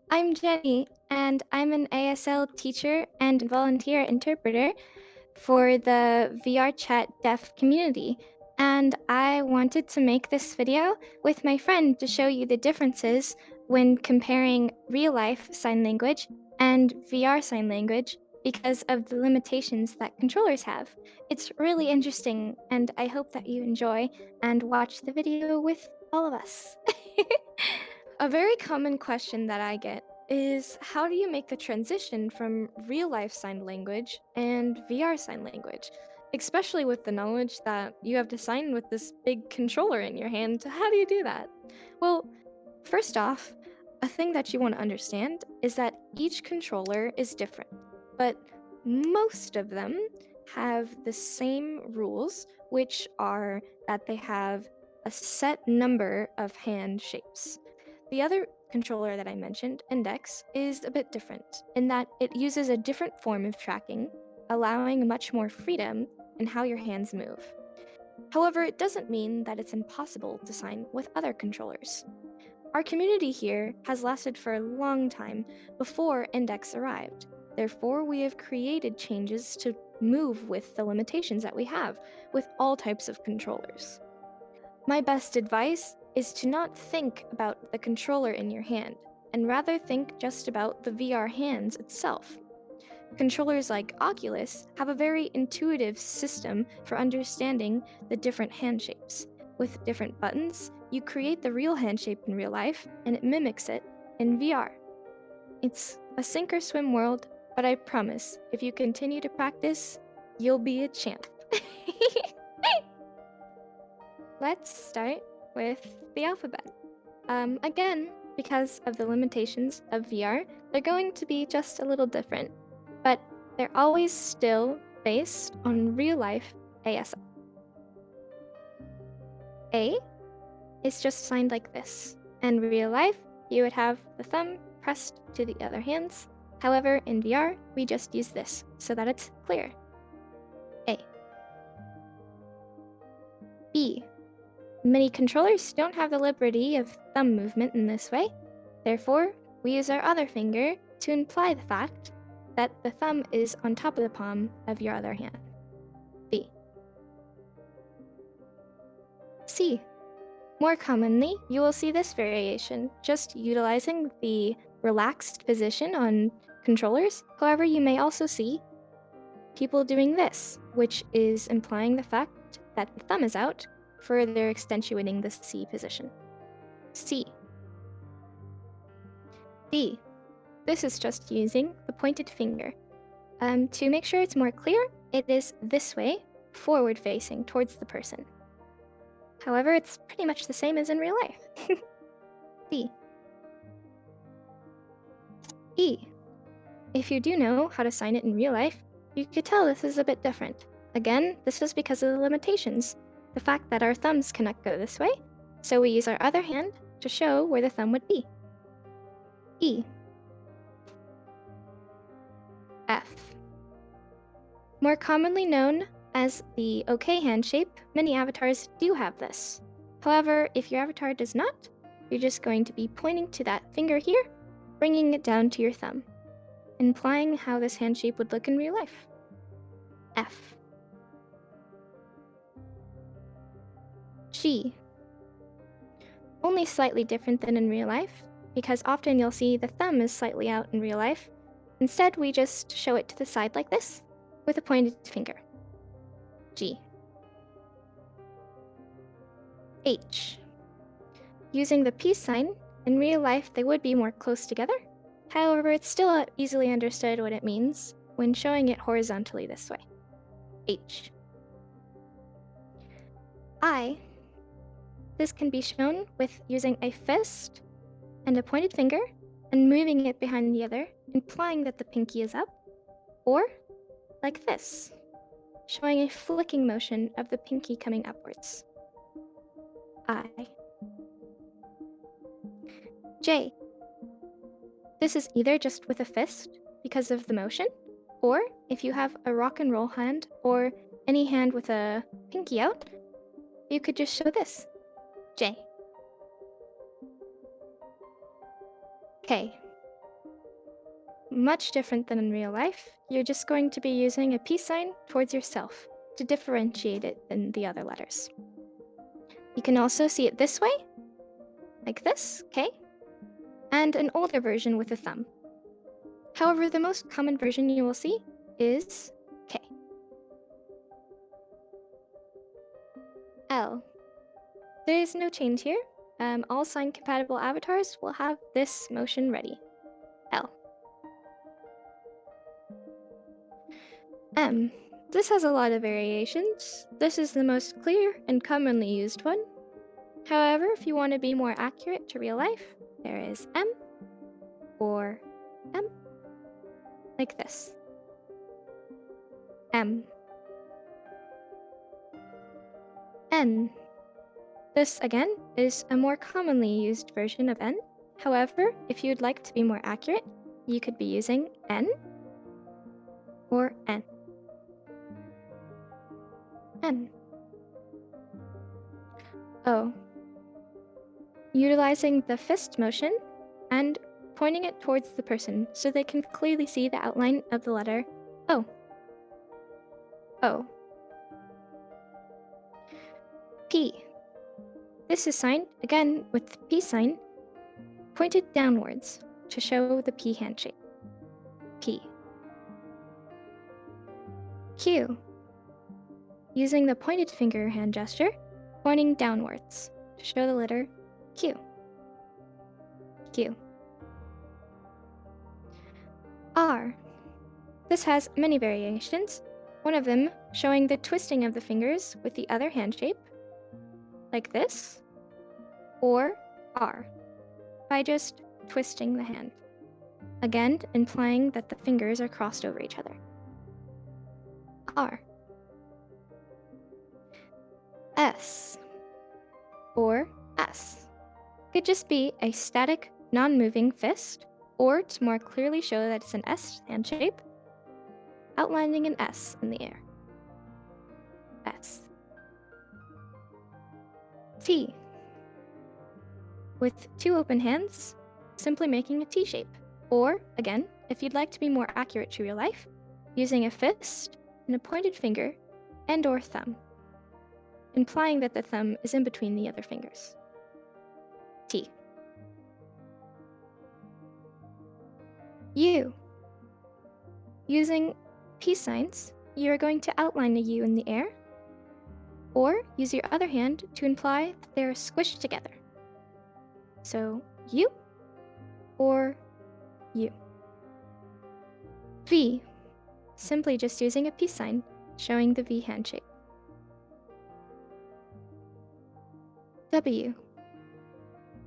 I'm Jenny, and I'm an ASL teacher and volunteer interpreter for the VRChat deaf community. And I wanted to make this video with my friend to show you the differences when comparing real life sign language and VR sign language because of the limitations that controllers have. It's really interesting, and I hope that you enjoy and watch the video with all of us. A very common question that I get is how do you make the transition from real life sign language and VR sign language? Especially with the knowledge that you have to sign with this big controller in your hand. How do you do that? Well, first off, a thing that you want to understand is that each controller is different, but most of them have the same rules, which are that they have a set number of hand shapes. The other controller that I mentioned, Index, is a bit different in that it uses a different form of tracking, allowing much more freedom in how your hands move. However, it doesn't mean that it's impossible to sign with other controllers. Our community here has lasted for a long time before Index arrived. Therefore, we have created changes to move with the limitations that we have with all types of controllers. My best advice is to not think about the controller in your hand, and rather think just about the VR hands itself. Controllers like Oculus have a very intuitive system for understanding the different hand shapes. With different buttons, you create the real hand shape in real life, and it mimics it in VR. It's a sink or swim world, but I promise, if you continue to practice, you'll be a champ. Let's start with the alphabet. Again, because of the limitations of VR, they're going to be just a little different, but they're always still based on real life ASL. A is just signed like this. In real life, you would have the thumb pressed to the other hands. However, in VR, we just use this so that it's clear. A. B. Many controllers don't have the liberty of thumb movement in this way. Therefore, we use our other finger to imply the fact that the thumb is on top of the palm of your other hand. B. C. More commonly, you will see this variation, just utilizing the relaxed position on controllers. However, you may also see people doing this, which is implying the fact that the thumb is out, further accentuating the C position. C. D. This is just using the pointed finger. To make sure it's more clear, it is this way, forward facing towards the person. However, it's pretty much the same as in real life. D. E. If you do know how to sign it in real life, you could tell this is a bit different. Again, this is because of the limitations. The fact that our thumbs cannot go this way, so we use our other hand to show where the thumb would be. E. F. More commonly known as the OK hand shape, many avatars do have this. However, if your avatar does not, you're just going to be pointing to that finger here, bringing it down to your thumb, implying how this hand shape would look in real life. F. G. Only slightly different than in real life, because often you'll see the thumb is slightly out in real life. Instead, we just show it to the side like this, with a pointed finger. G. H. Using the peace sign, in real life they would be more close together. However, it's still easily understood what it means when showing it horizontally this way. H. I. This can be shown with using a fist and a pointed finger and moving it behind the other, implying that the pinky is up, or like this, showing a flicking motion of the pinky coming upwards. I. J. This is either just with a fist because of the motion, or if you have a rock and roll hand or any hand with a pinky out, you could just show this. J. K. much different than in real life. You're just going to be using a peace sign towards yourself to differentiate it than the other letters. You can also see it this way, like this, K, and an older version with a thumb. However, the most common version you will see is K. L. There is no change here. All sign-compatible avatars will have this motion ready. L. M. This has a lot of variations. This is the most clear and commonly used one. However, if you want to be more accurate to real life, there is M or M, like this. M. N. This, again, is a more commonly used version of N. However, if you'd like to be more accurate, you could be using N or N. N. O. Utilizing the fist motion and pointing it towards the person so they can clearly see the outline of the letter O. O. P. This is signed, again, with the P sign, pointed downwards to show the P handshake. P. Q. Using the pointed finger hand gesture, pointing downwards to show the letter Q. Q. R. This has many variations, one of them showing the twisting of the fingers with the other hand shape, like this, or R, by just twisting the hand, again implying that the fingers are crossed over each other. R. S, or S, could just be a static, non-moving fist, or to more clearly show that it's an S hand shape, outlining an S in the air. S. T. With two open hands, simply making a T shape. Or, again, if you'd like to be more accurate to real life, using a fist and a pointed finger and/or thumb, implying that the thumb is in between the other fingers. T. U. Using peace signs, you are going to outline a U in the air, or use your other hand to imply that they are squished together. So, U or U. V. Simply just using a peace sign, showing the V hand shape. W.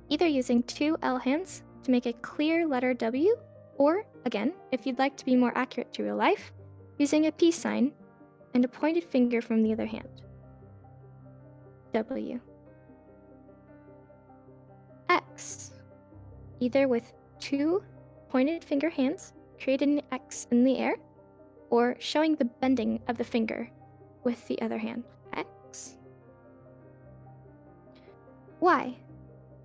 Either using two L hands to make a clear letter W, or, again, if you'd like to be more accurate to real life, using a peace sign and a pointed finger from the other hand. W. X. Either with two pointed finger hands, creating an X in the air, or showing the bending of the finger with the other hand. X. Y.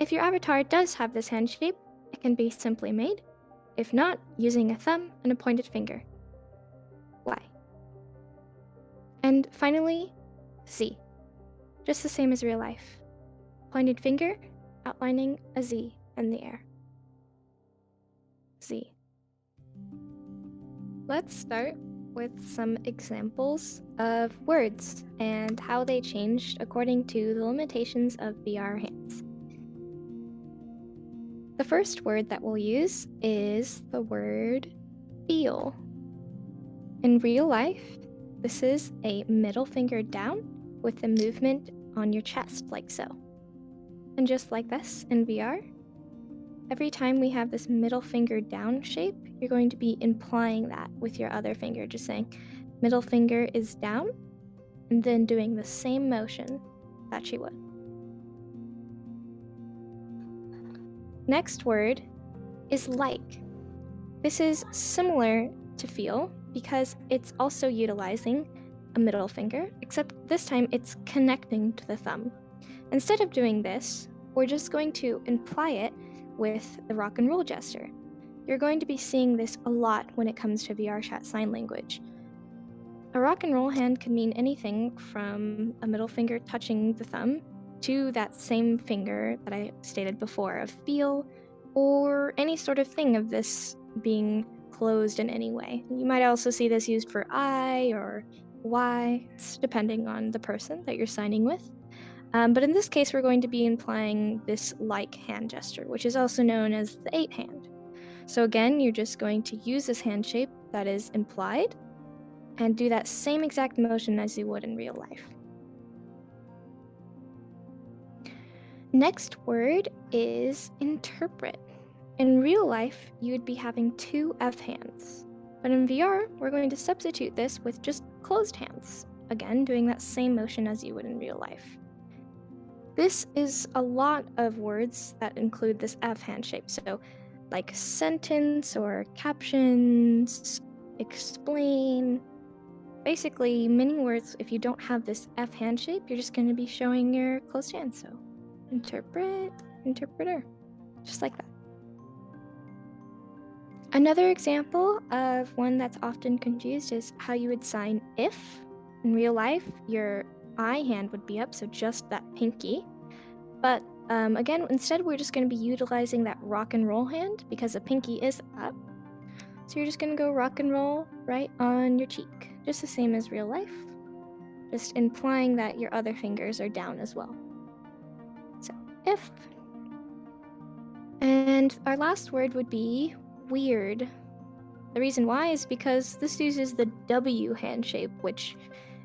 If your avatar does have this hand shape, it can be simply made. If not, using a thumb and a pointed finger. Y. And finally, Z. Just the same as real life. Pointed finger, outlining a Z in the air. Z. Let's start with some examples of words and how they changed according to the limitations of VR hands. The first word that we'll use is the word feel. In real life, this is a middle finger down with a movement on your chest, like so. And just like this in VR, every time we have this middle finger down shape, you're going to be implying that with your other finger, just saying middle finger is down, and then doing the same motion that she would. Next word is like. This is similar to feel because it's also utilizing a middle finger, except this time it's connecting to the thumb. Instead of doing this, we're just going to imply it with the rock and roll gesture. you're going to be seeing this a lot when it comes to VRChat sign language. A rock and roll hand can mean anything from a middle finger touching the thumb to that same finger that I stated before of feel, or any sort of thing of this being closed in any way. You might also see this used for I or Y, it's depending on the person that you're signing with. But in this case, we're going to be implying this like hand gesture, which is also known as the 8 hand. So again, you're just going to use this hand shape that is implied and do that same exact motion as you would in real life. Next word is interpret. In real life, you would be having 2 F hands, but in VR, we're going to substitute this with just closed hands, again doing that same motion as you would in real life. This is a lot of words that include this F hand shape, so like sentence or captions, explain. Basically, many words, if you don't have this F hand shape, you're just going to be showing your closed hand. So, interpret, interpreter, just like that. Another example of one that's often confused is how you would sign if. In real life, your I hand would be up, so just that pinky. But again, instead, we're just going to be utilizing that rock and roll hand because the pinky is up. So you're just going to go rock and roll right on your cheek, just the same as real life, just implying that your other fingers are down as well. So, if. And our last word would be weird. The reason why is because this uses the W hand shape, which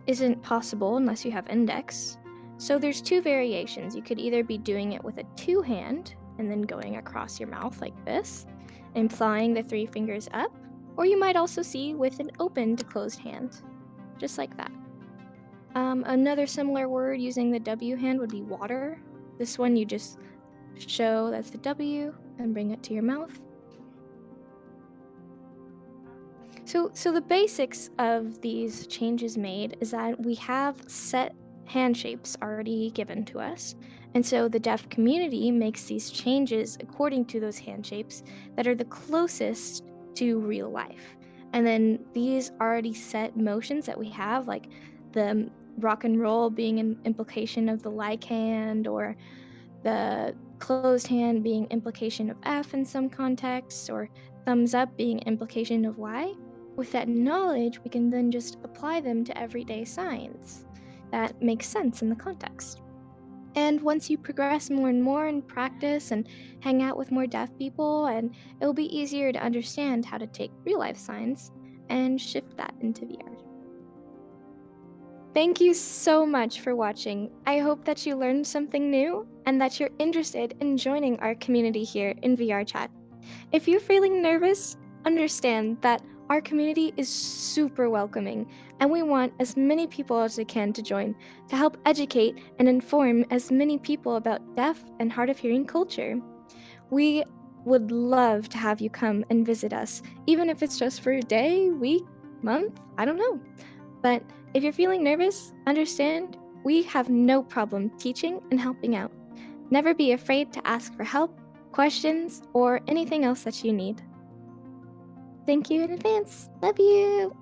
isn't possible unless you have index. So there's 2 variations. You could either be doing it with a 2 hand and then going across your mouth like this, implying the 3 fingers up, or you might also see with an open to closed hand, just like that. Another similar word using the W hand would be water. This one you just show that's the W and bring it to your mouth. So the basics of these changes made is that we have set hand shapes already given to us. And so the deaf community makes these changes according to those hand shapes that are the closest to real life. And then these already set motions that we have, like the rock and roll being an implication of the like hand, or the closed hand being implication of F in some contexts, or thumbs up being implication of Y. With that knowledge, we can then just apply them to everyday signs that make sense in the context. And once you progress more and more in practice and hang out with more deaf people, and it'll be easier to understand how to take real life signs and shift that into VR. Thank you so much for watching. I hope that you learned something new and that you're interested in joining our community here in VRChat. If you're feeling nervous, understand that our community is super welcoming, and we want as many people as we can to join to help educate and inform as many people about deaf and hard of hearing culture. We would love to have you come and visit us, even if it's just for a day, week, month, I don't know. But if you're feeling nervous, understand we have no problem teaching and helping out. Never be afraid to ask for help, questions, or anything else that you need. Thank you in advance. Love you.